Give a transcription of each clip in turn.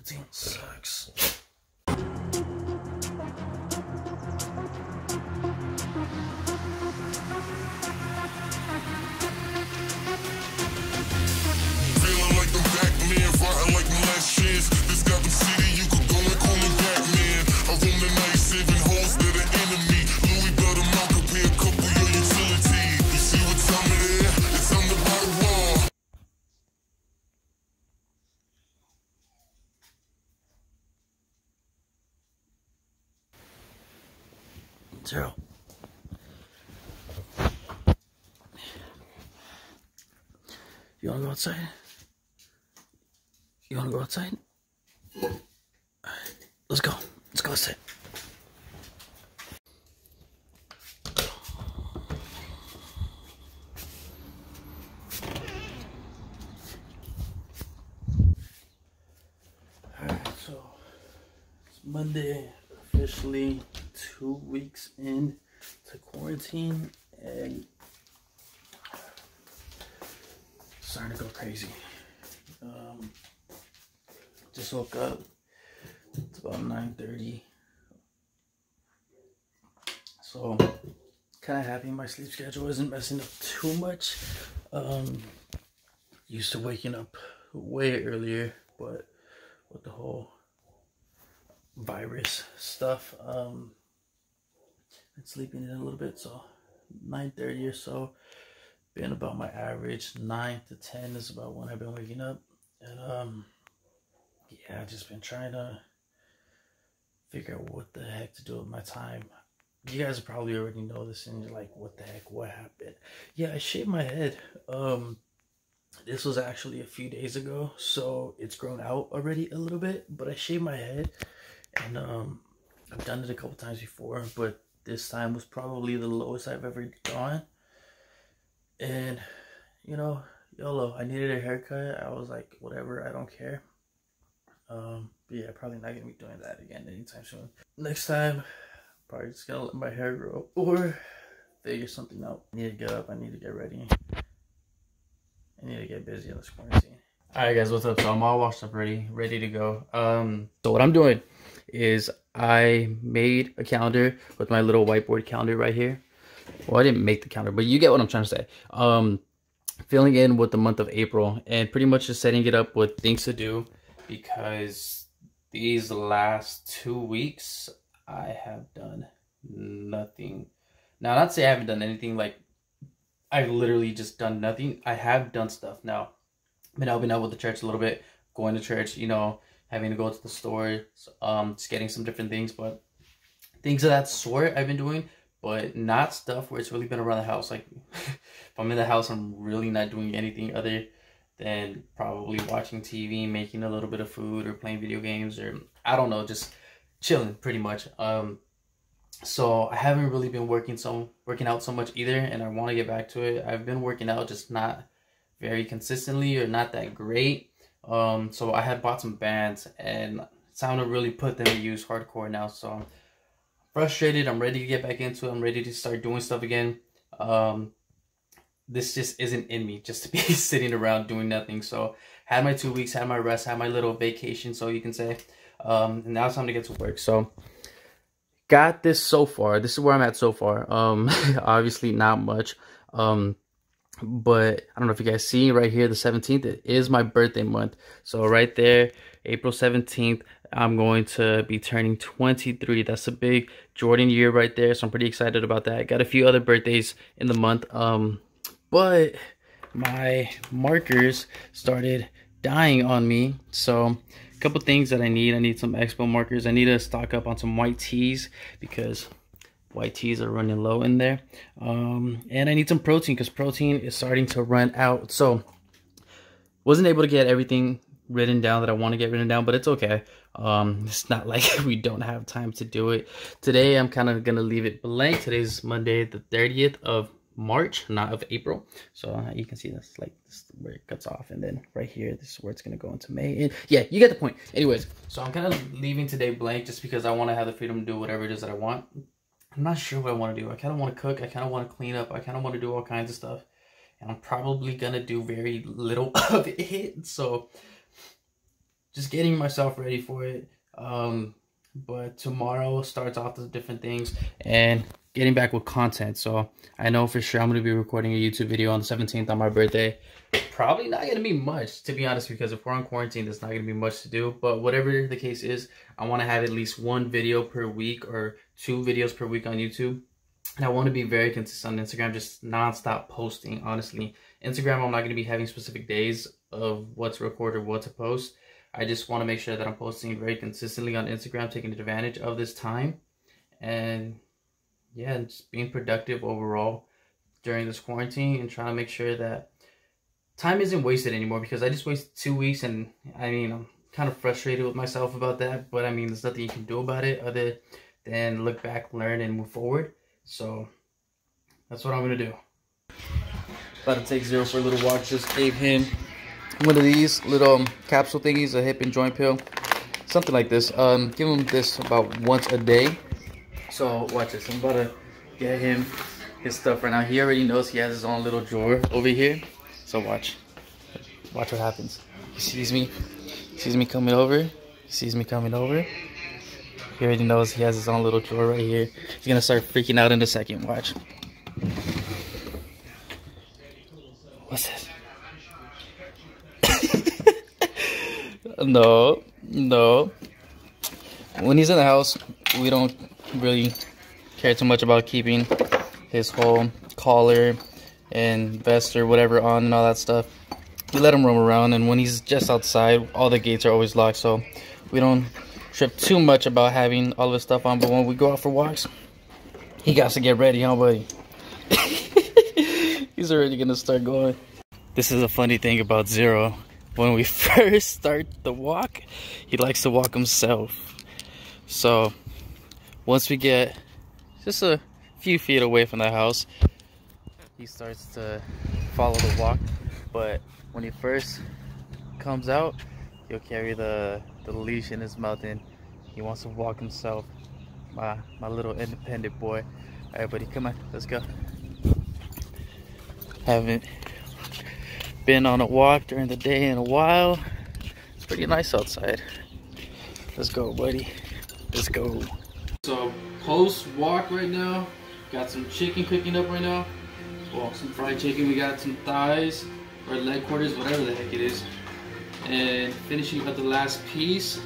quarantine sucks. Feeling like the back man, fighting like my last chance. This Gotham City, you could go and call me Batman. I roam the night, saving hoes that are enemy. Louis Belder Mount could pay a couple your utility. You see what time it is? It's time to buy war. Zero. You wanna go outside? You wanna go outside? Alright, let's go. Let's go outside. Alright, so it's Monday, officially 2 weeks in to quarantine, and starting to go crazy. Just woke up. It's about 9:30. So kind of happy my sleep schedule isn't messing up too much. Used to waking up way earlier, but with the whole virus stuff, and sleeping in a little bit. So 9:30 or so. Been about my average. 9 to 10 is about when I've been waking up. And yeah, I've just been trying to figure out what the heck to do with my time. You guys probably already know this and you're like, what the heck, what happened? Yeah, I shaved my head. This was actually a few days ago, so it's grown out already a little bit, but I shaved my head, and I've done it a couple times before, but this time was probably the lowest I've ever gone. And you know, YOLO, I needed a haircut. I was like, whatever, I don't care. But yeah, probably not gonna be doing that again anytime soon. Next time, probably just gonna let my hair grow or figure something out. I need to get up, I need to get ready. I need to get busy in this quarantine. Alright guys, what's up? So I'm all washed up, ready to go. So what I'm doing is I made a calendar with my little whiteboard calendar right here. Well, I didn't make the calendar, but you get what I'm trying to say. Filling in with the month of April and pretty much just setting it up with things to do, because these last 2 weeks I have done nothing. Now, not to say I haven't done anything, like I've literally just done nothing. I have done stuff. Now, I've been helping out with the church a little bit, going to church, you know, having to go to the store, just getting some different things, but things of that sort I've been doing. But not stuff where it's really been around the house. Like, if I'm in the house, I'm really not doing anything other than probably watching TV, making a little bit of food, or playing video games, or I don't know, just chilling pretty much. So I haven't really been working out so much either, and I want to get back to it. I've been working out, just not very consistently or not that great. So I had bought some bands, and it's time to really put them to use hardcore now. So frustrated. I'm ready to get back into it. I'm ready to start doing stuff again. This just isn't in me, just to be sitting around doing nothing. So had my 2 weeks, had my rest, had my little vacation, so you can say. And now it's time to get to work. So got this so far. This is where I'm at so far. Obviously not much. But I don't know if you guys see right here, the 17th, it is my birthday month. So right there, April 17th, I'm going to be turning 23. That's a big Jordan year right there. So I'm pretty excited about that. Got a few other birthdays in the month. But my markers started dying on me. So a couple things that I need. I need some Expo markers. I need to stock up on some white tees, because white tees are running low in there. And I need some protein, because protein is starting to run out. So wasn't able to get everything written down that I want to get written down, but it's okay. It's not like we don't have time to do it. Today I'm kind of gonna leave it blank. Today's Monday the 30th of March, not of April. So you can see this, like, this is where it cuts off, and then right here, this is where it's gonna go into May. And yeah, you get the point. Anyways, so I'm kind of leaving today blank just because I want to have the freedom to do whatever it is that I want. I'm not sure what I want to do. I kind of want to cook. I kind of want to clean up. I kind of want to do all kinds of stuff, and I'm probably gonna do very little of it. So just getting myself ready for it. But tomorrow starts off the different things and getting back with content. So I know for sure I'm going to be recording a YouTube video on the 17th on my birthday. Probably not going to be much, to be honest, because if we're on quarantine, there's not going to be much to do. But whatever the case is, I want to have at least one video per week or 2 videos per week on YouTube. And I want to be very consistent on Instagram, just non-stop posting, honestly. Instagram, I'm not going to be having specific days of what to record or what to post. I just want to make sure that I'm posting very consistently on Instagram, taking advantage of this time. And yeah, just being productive overall during this quarantine and trying to make sure that time isn't wasted anymore, because I just wasted 2 weeks, and I mean, I'm kind of frustrated with myself about that, but I mean, there's nothing you can do about it other than look back, learn, and move forward. So that's what I'm going to do. About to take Zero for a little walk. Just gave him one of these little capsule thingies, a hip and joint pill, something like this. Give him this about once a day. So watch this. I'm about to get him his stuff right now. He already knows he has his own little drawer over here. So watch what happens. He sees me coming over. He sees me coming over. He already knows he has his own little drawer right here. He's gonna start freaking out in a second. Watch. What's this? No. When he's in the house, we don't really care too much about keeping his whole collar and vest or whatever on and all that stuff. We let him roam around, and when he's just outside, all the gates are always locked, so we don't trip too much about having all of his stuff on. But when we go out for walks, he got to get ready, huh, buddy? He's already gonna start going. This is a funny thing about Zero. When we first start the walk, he likes to walk himself. So once we get just a few feet away from the house, he starts to follow the walk. But when he first comes out, he'll carry the leash in his mouth, and he wants to walk himself. My little independent boy. All right, buddy, come on, let's go. Haven't been on a walk during the day in a while. It's pretty nice outside. Let's go, buddy. Let's go. So post walk right now. Got some chicken cooking up right now. Well, some fried chicken. We got some thighs or leg quarters, whatever the heck it is. And finishing up the last piece.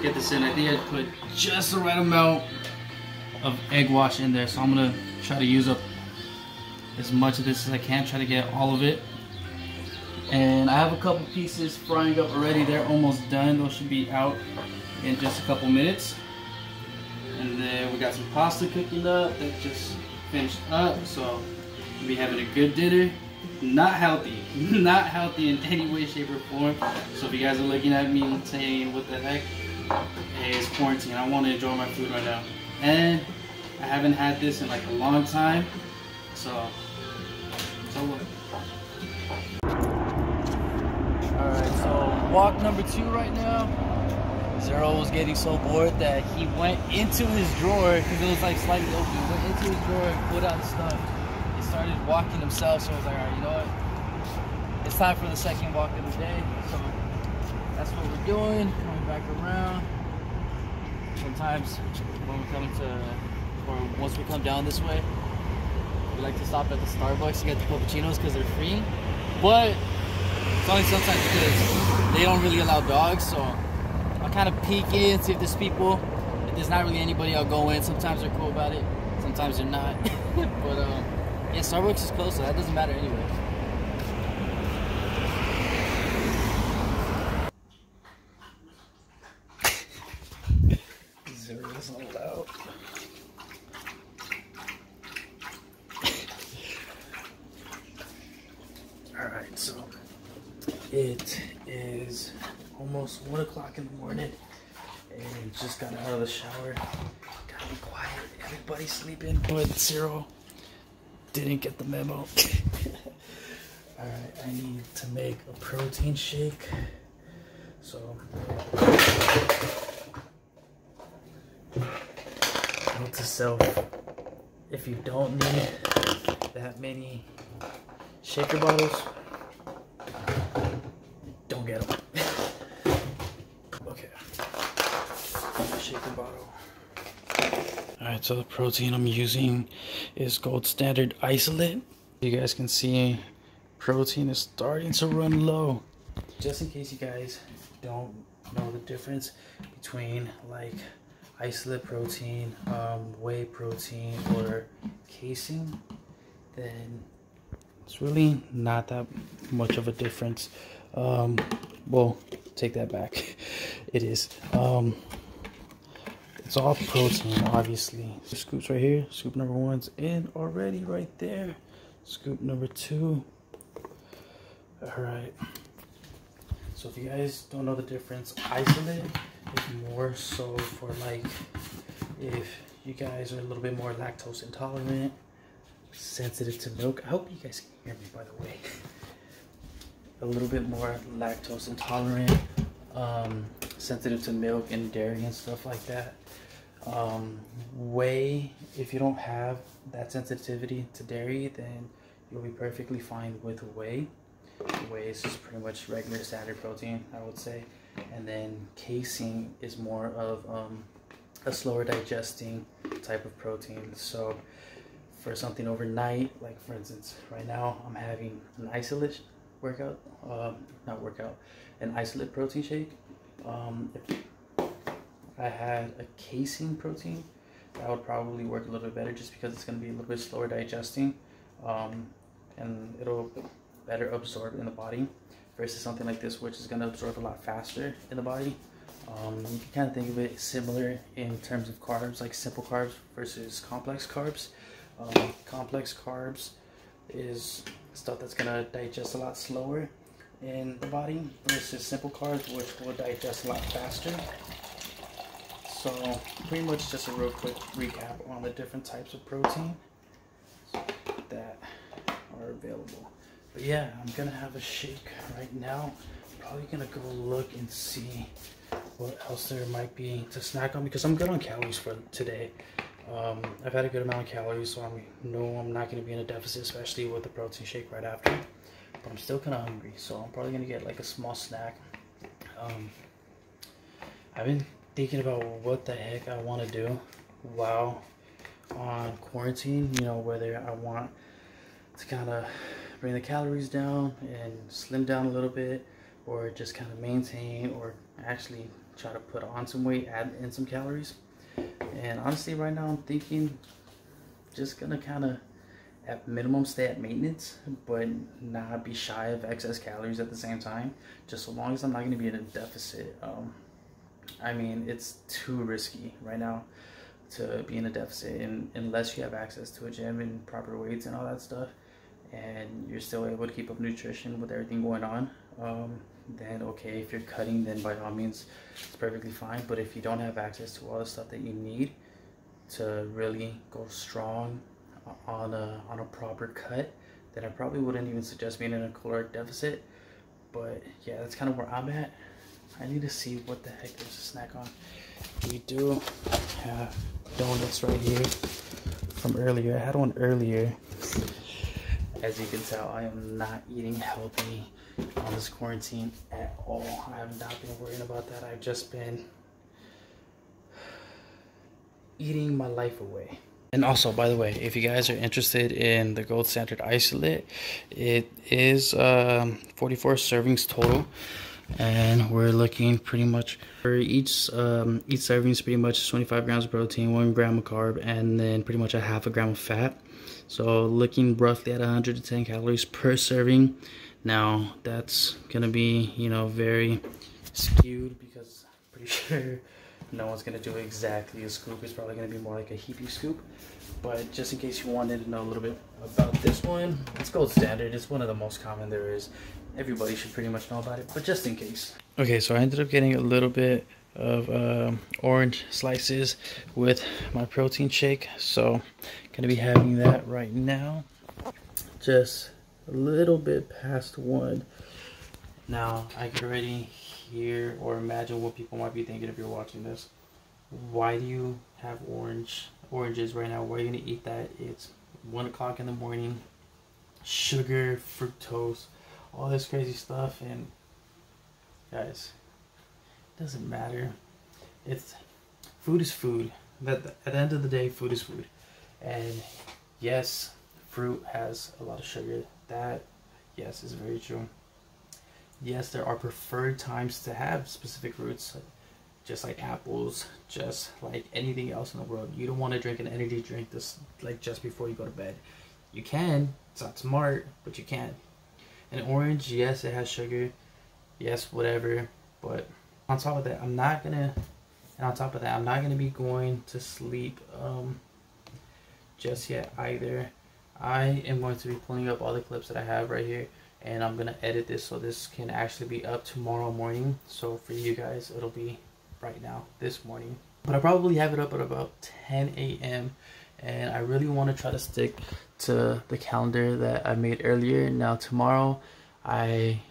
Get this in. I think I put just the right amount of egg wash in there. So I'm gonna try to use up as much of this as I can. Try to get all of it. And I have a couple pieces frying up already. They're almost done. Those should be out in just a couple minutes. And then we got some pasta cooking up that just finished up. So we'll be having a good dinner. Not healthy. Not healthy in any way, shape, or form. So if you guys are looking at me saying, what the heck? Hey, it's quarantine. I want to enjoy my food right now. And I haven't had this in like a long time. So what? Alright, so walk number 2 right now. Zero was getting so bored that he went into his drawer, because it was like slightly open. He went into his drawer and put out stuff. He started walking himself, so I was like, alright, you know what? It's time for the second walk of the day. So that's what we're doing. Coming back around. Sometimes when we come or once we come down this way, we like to stop at the Starbucks to get the cappuccinos because they're free. But it's only sometimes because they don't really allow dogs, so I'll kind of peek in, see if there's people. If there's not really anybody, I'll go in. Sometimes they're cool about it, sometimes they're not. But yeah, Starbucks is close, so that doesn't matter anyway. Zero isn't allowed. Alright, so it is almost 1 o'clock in the morning and just got out of the shower. Gotta be quiet, everybody's sleeping, but Zero didn't get the memo. Alright, I need to make a protein shake. So note to self, if you don't need that many shaker bottles, don't get them. Alright, so the protein I'm using is Gold Standard Isolate. You guys can see protein is starting to run low. Just in case you guys don't know the difference between like isolate protein, whey protein, or casein, then it's really not that much of a difference. Well, take that back. It is. It's all protein, obviously. Scoops right here. Scoop number 1's in already right there. Scoop number 2. Alright. So if you guys don't know the difference, isolate is more so for like if you guys are a little bit more lactose intolerant, sensitive to milk. I hope you guys can hear me, by the way. A little bit more lactose intolerant, sensitive to milk and dairy and stuff like that. Whey, if you don't have that sensitivity to dairy, then you'll be perfectly fine with whey. Whey is just pretty much regular standard protein, I would say. And then casein is more of a slower digesting type of protein. So for something overnight, like for instance, right now I'm having an isolate an isolate protein shake. If I had a casein protein, that would probably work a little bit better, just because it's going to be a little bit slower digesting, and it'll better absorb in the body, versus something like this, which is going to absorb a lot faster in the body. You can kind of think of it similar in terms of carbs, like simple carbs versus complex carbs. Complex carbs is stuff that's going to digest a lot slower in the body, versus simple carbs, which will digest a lot faster. So pretty much just a real quick recap on the different types of protein that are available. But yeah, I'm gonna have a shake right now. Probably gonna go look and see what else there might be to snack on, because I'm good on calories for today. I've had a good amount of calories, so I know I'm not gonna be in a deficit, especially with the protein shake right after. But I'm still kind of hungry, so I'm probably gonna get like a small snack. I've been thinking about what the heck I want to do while on quarantine, you know, whether I want to kind of bring the calories down and slim down a little bit, or just kind of maintain, or actually try to put on some weight, add in some calories. And honestly, right now I'm thinking just gonna kind of at minimum stay at maintenance, but not be shy of excess calories at the same time, just so long as I'm not going to be in a deficit. I mean, it's too risky right now to be in a deficit, and unless you have access to a gym and proper weights and all that stuff, and you're still able to keep up nutrition with everything going on, then okay, if you're cutting, then by all means it's perfectly fine. But if you don't have access to all the stuff that you need to really go strong on a proper cut, then I probably wouldn't even suggest being in a caloric deficit. But yeah, that's kind of where I'm at. I need to see what the heck there's a snack on. We do have donuts right here from earlier. I had one earlier. As you can tell, I am not eating healthy on this quarantine at all. I have not been worrying about that. I've just been eating my life away. And also, by the way, if you guys are interested in the Gold Standard Isolate, it is 44 servings total. And we're looking pretty much for each serving is pretty much 25 grams of protein, 1 gram of carb, and then pretty much a half a gram of fat. So looking roughly at 110 calories per serving. Now that's gonna be, you know, very skewed, because I'm pretty sure no one's gonna do exactly a scoop. It's probably gonna be more like a heapy scoop. But just in case you wanted to know a little bit about this one, it's Gold Standard. It's one of the most common there is. Everybody should pretty much know about it, but just in case. Okay, so I ended up getting a little bit of orange slices with my protein shake. So gonna be having that right now. Just a little bit past 1. Now I can already hear or imagine what people might be thinking if you're watching this. Why do you have oranges right now? Why are you gonna eat that? It's 1 o'clock in the morning. Sugar, fructose, all this crazy stuff. And guys, it doesn't matter. Food is food. That at the end of the day, food is food. And yes, fruit has a lot of sugar. That, yes, is very true. Yes, there are preferred times to have specific fruits, just like apples, just like anything else in the world. You don't want to drink an energy drink this like just before you go to bed. You can, it's not smart, but you can. An orange, yes, it has sugar, yes, whatever, but on top of that, I'm not gonna be going to sleep just yet either. I am going to be pulling up all the clips that I have right here, and I'm gonna edit this so this can actually be up tomorrow morning. So for you guys, it'll be right now, this morning. But I probably have it up at about 10 a.m. and I really want to try to stick to the calendar that I made earlier. Now tomorrow, I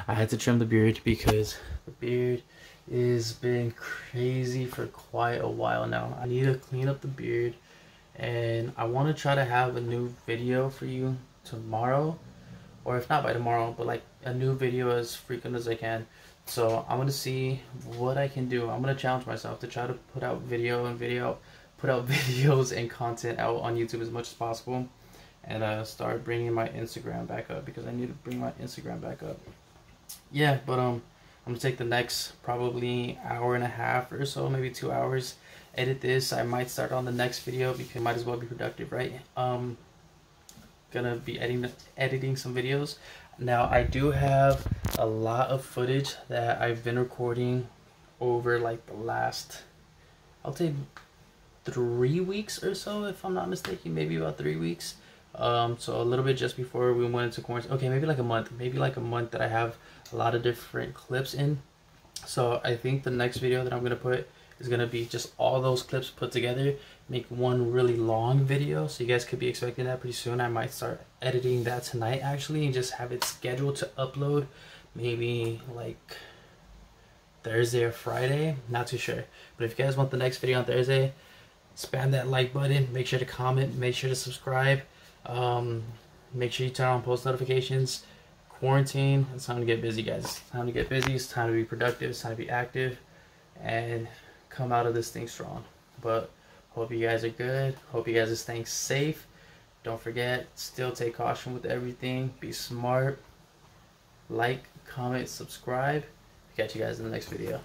had to trim the beard because the beard is been crazy for quite a while now. I need to clean up the beard, and I want to try to have a new video for you tomorrow, or if not by tomorrow, but like a new video as frequent as I can. So I'm gonna see what I can do. I'm gonna challenge myself to try to put out videos and content out on YouTube as much as possible, and start bringing my Instagram back up, because I need to bring my Instagram back up. Yeah, but I'm gonna take the next probably hour and a half or so, maybe 2 hours, edit this. I might start on the next video because I might as well be productive, right? Gonna be editing some videos. Now I do have a lot of footage that I've been recording over like the last, I'll say 3 weeks or so, if I'm not mistaken, maybe about 3 weeks. So a little bit just before we went into quarantine. Okay, maybe like a month that I have a lot of different clips in. So I think the next video that I'm gonna put is gonna be just all those clips put together, make one really long video. So you guys could be expecting that pretty soon. I might start editing that tonight actually, and just have it scheduled to upload maybe like Thursday or Friday, not too sure. But if you guys want the next video on Thursday, spam that like button, make sure to comment, make sure to subscribe, make sure you turn on post notifications. Quarantine, it's time to get busy, guys. It's time to get busy, it's time to be productive, it's time to be active, and come out of this thing strong. But hope you guys are good, hope you guys are staying safe. Don't forget, still take caution with everything, be smart, like, comment, subscribe. Catch you guys in the next video.